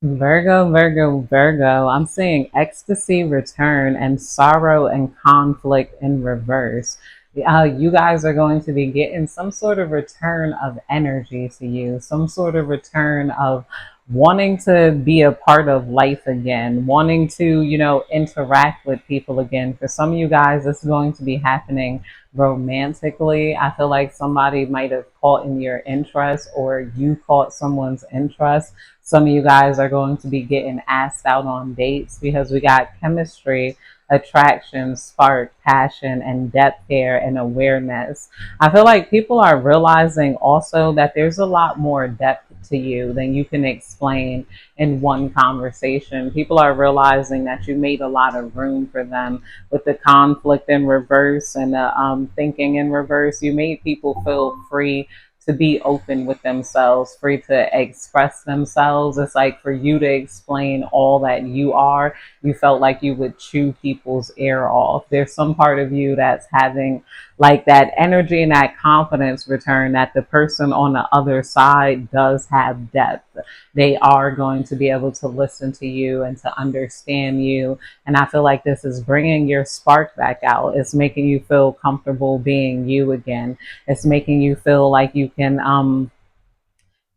Virgo, Virgo, Virgo. I'm seeing ecstasy return and sorrow and conflict in reverse. You guys are going to be getting some sort of return of energy to you, some sort of return of wanting to be a part of life again, wanting to, interact with people again. For some of you guys, this is going to be happening romantically. I feel like somebody might have caught in your interest or you caught someone's interest. Some of you guys are going to be getting asked out on dates because we got chemistry, attraction, spark, passion, and depth here and awareness. I feel like people are realizing also that there's a lot more depth to you than you can explain in one conversation. People are realizing that you made a lot of room for them with the conflict in reverse and the thinking in reverse. You made people feel free to be open with themselves, free to express themselves. It's like for you to explain all that you are, you felt like you would chew people's ear off. There's some part of you that's having like that energy and that confidence return that the person on the other side does have depth. They are going to be able to listen to you and to understand you. And I feel like this is bringing your spark back out. It's making you feel comfortable being you again. It's making you feel like you can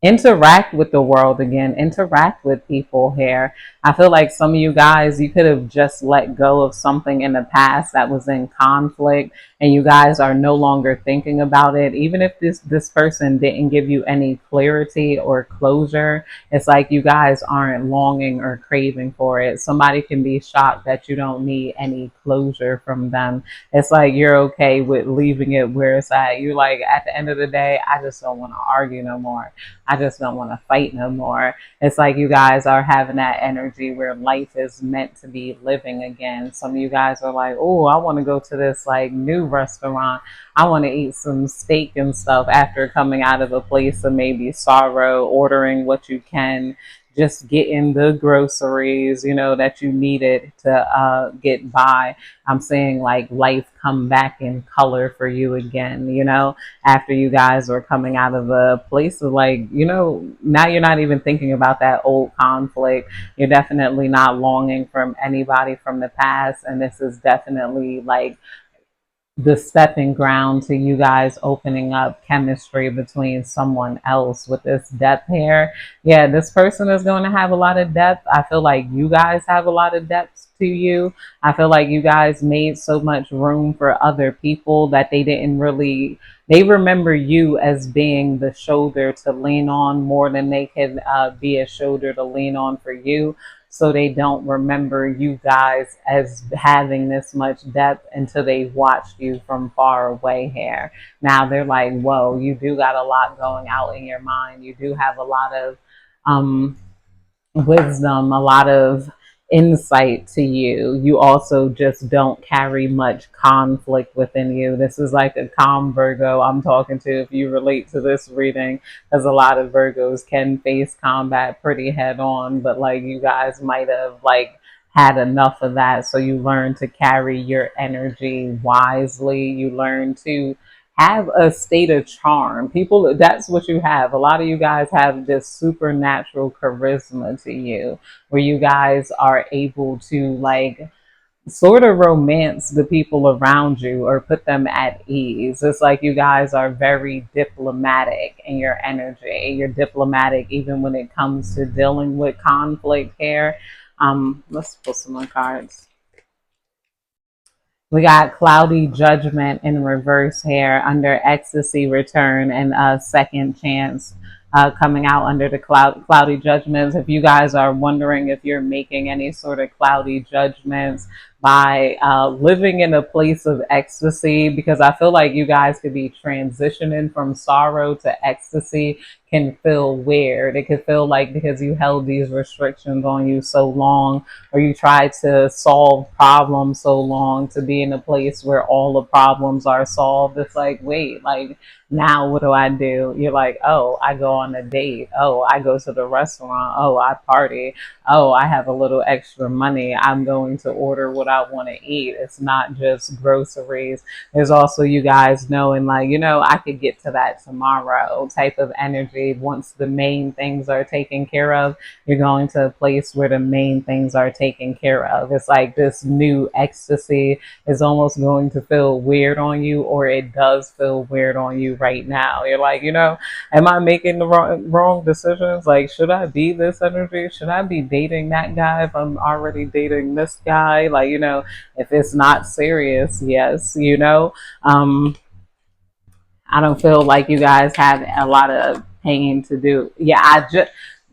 interact with the world again, interact with people here. I feel like some of you guys, you could have just let go of something in the past that was in conflict and you guys are no longer thinking about it. Even if this person didn't give you any clarity or closure, it's like you guys aren't longing or craving for it. Somebody can be shocked that you don't need any closure from them. It's like you're okay with leaving it where it's at. You're like, at the end of the day, I just don't want to argue no more. I just don't want to fight no more. It's like you guys are having that energy where life is meant to be living again. Some of you guys are like, oh, I want to go to this like new restaurant. I want to eat some steak and stuff after coming out of a place of maybe sorrow, ordering what you can, just getting the groceries, that you needed to get by. I'm saying like life come back in color for you again, after you guys are coming out of a place of like, now you're not even thinking about that old conflict. You're definitely not longing from anybody from the past. And this is definitely like the stepping ground to you guys opening up chemistry between someone else with this depth here. Yeah, this person is going to have a lot of depth. I feel like you guys have a lot of depth to you. I feel like you guys made so much room for other people that they remember you as being the shoulder to lean on more than they could be a shoulder to lean on for you. So they don't remember you guys as having this much depth until they watched you from far away here. Now they're like, whoa, you do got a lot going out in your mind. You do have a lot of um, wisdom, a lot of insight to you. You also just don't carry much conflict within you. This is like a calm Virgo I'm talking to if you relate to this reading, because a lot of Virgos can face combat pretty head on, but like you guys might have like had enough of that. So you learn to carry your energy wisely. You learn to have a state of charm. People, that's what you have. A lot of you guys have this supernatural charisma to you where you guys are able to like sort of romance the people around you or put them at ease. It's like you guys are very diplomatic in your energy. You're diplomatic even when it comes to dealing with conflict here. Let's pull some more cards. We got cloudy judgment in reverse here under ecstasy return and a second chance coming out under the cloudy judgments. If you guys are wondering if you're making any sort of cloudy judgments by living in a place of ecstasy, because I feel like you guys could be transitioning from sorrow to ecstasy, can feel weird. It could feel like because you held these restrictions on you so long, or you tried to solve problems so long to be in a place where all the problems are solved. It's like, wait, like now what do I do? You're like, oh, I go on a date. Oh, I go to the restaurant. Oh, I party. Oh, I have a little extra money. I'm going to order what what I want to eat. It's not just groceries. There's also you guys knowing, like, I could get to that tomorrow type of energy. Once the main things are taken care of, you're going to a place where the main things are taken care of. It's like this new ecstasy is almost going to feel weird on you, or it does feel weird on you right now. You're like, am I making the wrong decisions? Like, should I be this energy? Should I be dating that guy if I'm already dating this guy? Like, if it's not serious, yes, I don't feel like you guys have a lot of pain to do. Yeah,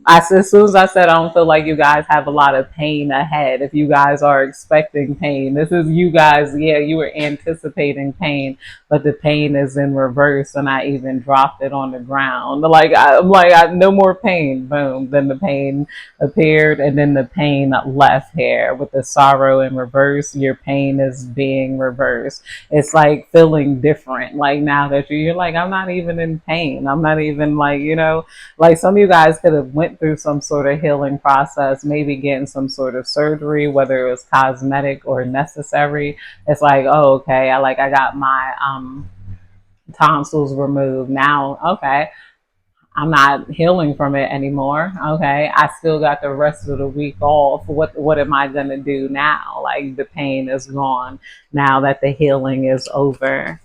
as soon as I said I don't feel like you guys have a lot of pain ahead. If you guys are expecting pain, this is you guys. Yeah, you were anticipating pain, but the pain is in reverse, and I even dropped it on the ground. I'm like, no more pain. Boom. Then the pain appeared, and then the pain left here with the sorrow in reverse. Your pain is being reversed. It's like feeling different. Like now that you're like, I'm not even in pain. I'm not even like, like some of you guys could have went through some sort of healing process, maybe getting some sort of surgery, whether it was cosmetic or necessary. It's like, oh, okay, I got my tonsils removed. Now, okay, I'm not healing from it anymore. Okay, I still got the rest of the week off. What am I gonna do now? Like the pain is gone now that the healing is over.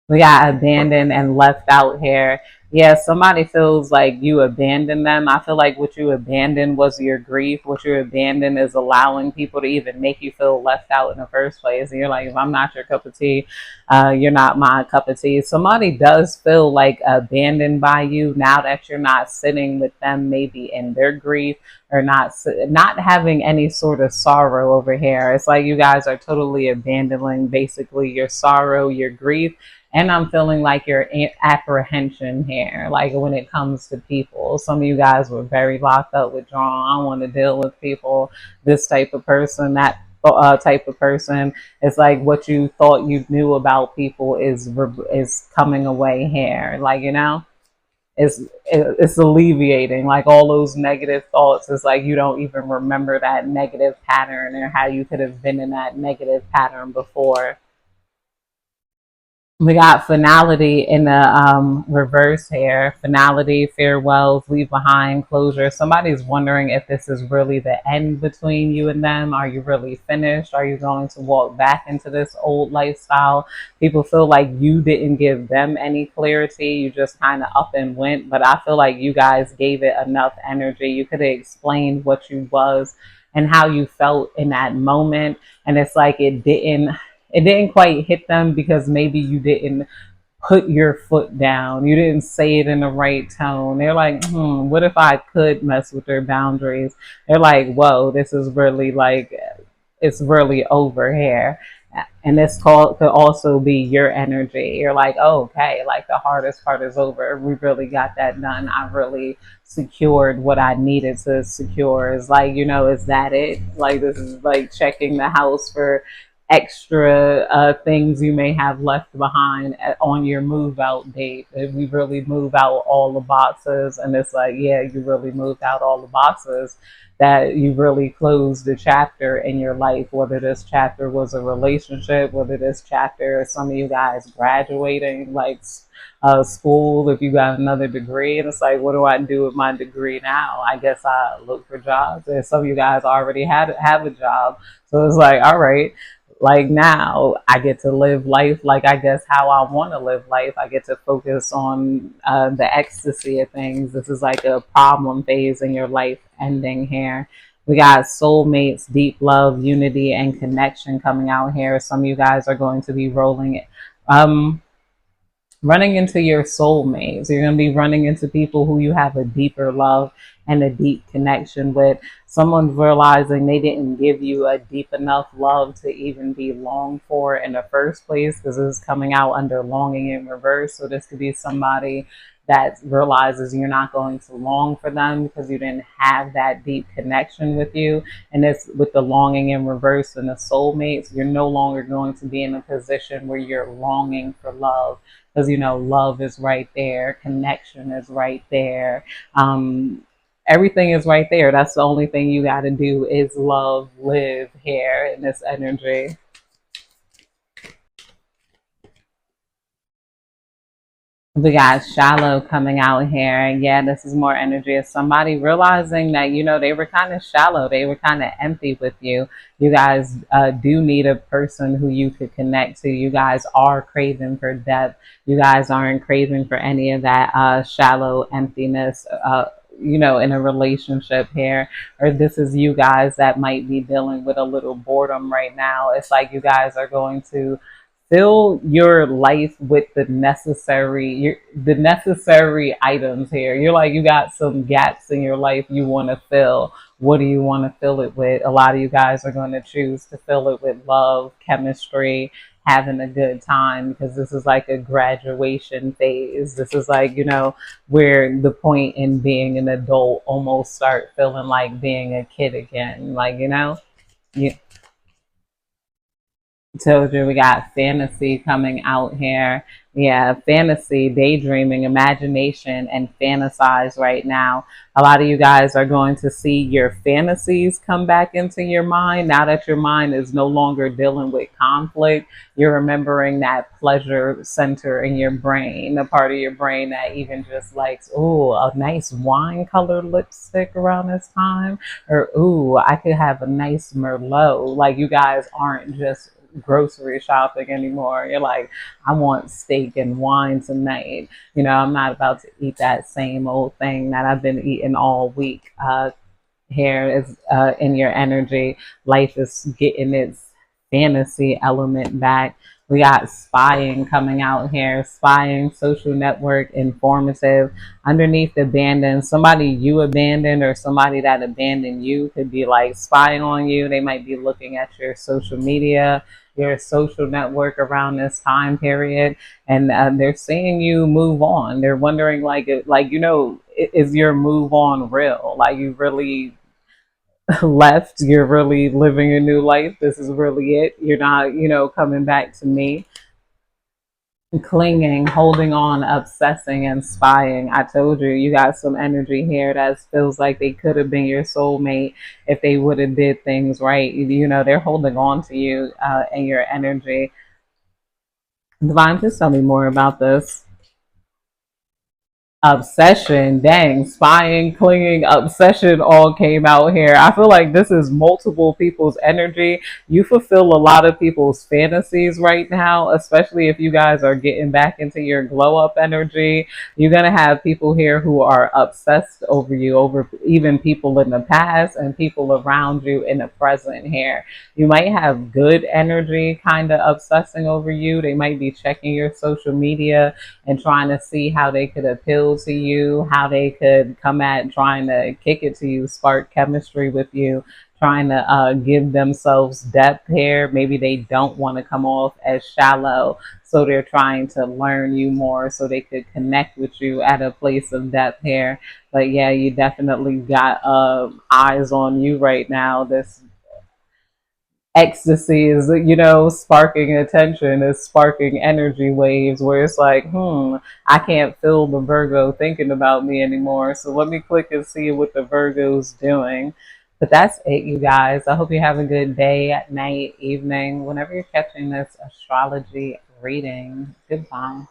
We got abandoned and left out here. Yeah, somebody feels like you abandoned them. I feel like what you abandoned was your grief. What you abandoned is allowing people to even make you feel left out in the first place. And you're like, if I'm not your cup of tea, you're not my cup of tea. Somebody does feel like abandoned by you now that you're not sitting with them, maybe in their grief, or not having any sort of sorrow over here. It's like you guys are totally abandoning basically your sorrow, your grief, and I'm feeling like your apprehension here, like when it comes to people. Some of you guys were very locked up, withdrawn. I don't want to deal with people. This type of person, that type of person. It's like what you thought you knew about people is coming away here. Like it's alleviating. Like all those negative thoughts. It's like you don't even remember that negative pattern or how you could have been in that negative pattern before. We got finality in the reverse here. Finality, farewells, leave behind, closure. Somebody's wondering if this is really the end between you and them. Are you really finished? Are you going to walk back into this old lifestyle? People feel like you didn't give them any clarity. You just kind of up and went. But I feel like you guys gave it enough energy. You could have explained what you was and how you felt in that moment. And it's like it didn't quite hit them because maybe you didn't put your foot down. You didn't say it in the right tone. They're like, what if I could mess with their boundaries? They're like, whoa, this is really like, it's really over here. And this call could also be your energy. You're like, oh, okay, like the hardest part is over. We really got that done. I really secured what I needed to secure. Is like, is that it? Like, this is like checking the house for extra things you may have left behind on your move out date. If we really move out all the boxes, and it's like, yeah, you really moved out all the boxes, that you really closed the chapter in your life, whether this chapter was a relationship, whether this chapter is some of you guys graduating, like school, if you got another degree, and it's like, what do I do with my degree now? I guess I look for jobs, and some of you guys already have a job, so it's like, all right, like now I get to live life like I guess how I want to live life. I get to focus on the ecstasy of things. This is like a problem phase in your life ending here. We got soulmates, deep love, unity, and connection coming out here. Some of you guys are going to be um, running into your soulmates. You're going to be running into people who you have a deeper love and a deep connection with. Someone's realizing they didn't give you a deep enough love to even be longed for in the first place, because this is coming out under longing in reverse. So this could be somebody that realizes you're not going to long for them because you didn't have that deep connection with you. And it's with the longing in reverse and the soulmates, you're no longer going to be in a position where you're longing for love, because love is right there, connection is right there. Everything is right there. That's the only thing you got to do is love, live here in this energy. We got shallow coming out here. Yeah, this is more energy of somebody realizing that, they were kind of shallow. They were kind of empty with you. You guys do need a person who you could connect to. You guys are craving for depth. You guys aren't craving for any of that shallow emptiness. In a relationship here, or this is you guys that might be dealing with a little boredom right now. It's like you guys are going to fill your life with the necessary items here. You're like, you got some gaps in your life you want to fill. What do you want to fill it with? A lot of you guys are going to choose to fill it with love, chemistry, having a good time, because this is like a graduation phase. This is like, where the point in being an adult almost start feeling like being a kid again. Like, you, told you we got fantasy coming out here. Yeah, fantasy, daydreaming, imagination, and fantasize right now. A lot of you guys are going to see your fantasies come back into your mind now that your mind is no longer dealing with conflict. You're remembering that pleasure center in your brain, the part of your brain that even just likes, ooh, a nice wine colored lipstick around this time, or ooh, I could have a nice Merlot. Like, you guys aren't just grocery shopping anymore. You're like, I want steak and wine tonight. I'm not about to eat that same old thing that I've been eating all week. Here is in your energy. Life is getting its fantasy element back. We got spying coming out here. Spying, social network, informative. Underneath abandoned, somebody you abandoned or somebody that abandoned you could be like spying on you. They might be looking at your social media, your social network around this time period, and they're seeing you move on. They're wondering, is your move on real? Like, you really left, you're really living a new life, this is really it, you're not, coming back to me. Clinging, holding on, obsessing, and spying. I told you, you got some energy here that feels like they could have been your soulmate if they would have did things right. They're holding on to you and your energy. Divine, just tell me more about this. Obsession, dang, spying, clinging, obsession all came out here. I feel like this is multiple people's energy. You fulfill a lot of people's fantasies right now, especially if you guys are getting back into your glow up energy. You're going to have people here who are obsessed over you, over even people in the past and people around you in the present here. You might have good energy kind of obsessing over you. They might be checking your social media and trying to see how they could appeal to you, how they could come at trying to kick it to you, spark chemistry with you, trying to give themselves depth here. Maybe they don't want to come off as shallow, so they're trying to learn you more so they could connect with you at a place of depth here. But yeah, you definitely got eyes on you right now. This ecstasy is, sparking attention, is sparking energy waves where it's like, I can't feel the Virgo thinking about me anymore, so let me click and see what the Virgo's doing. But that's it, you guys. I hope you have a good day, night, evening, whenever you're catching this astrology reading. Goodbye.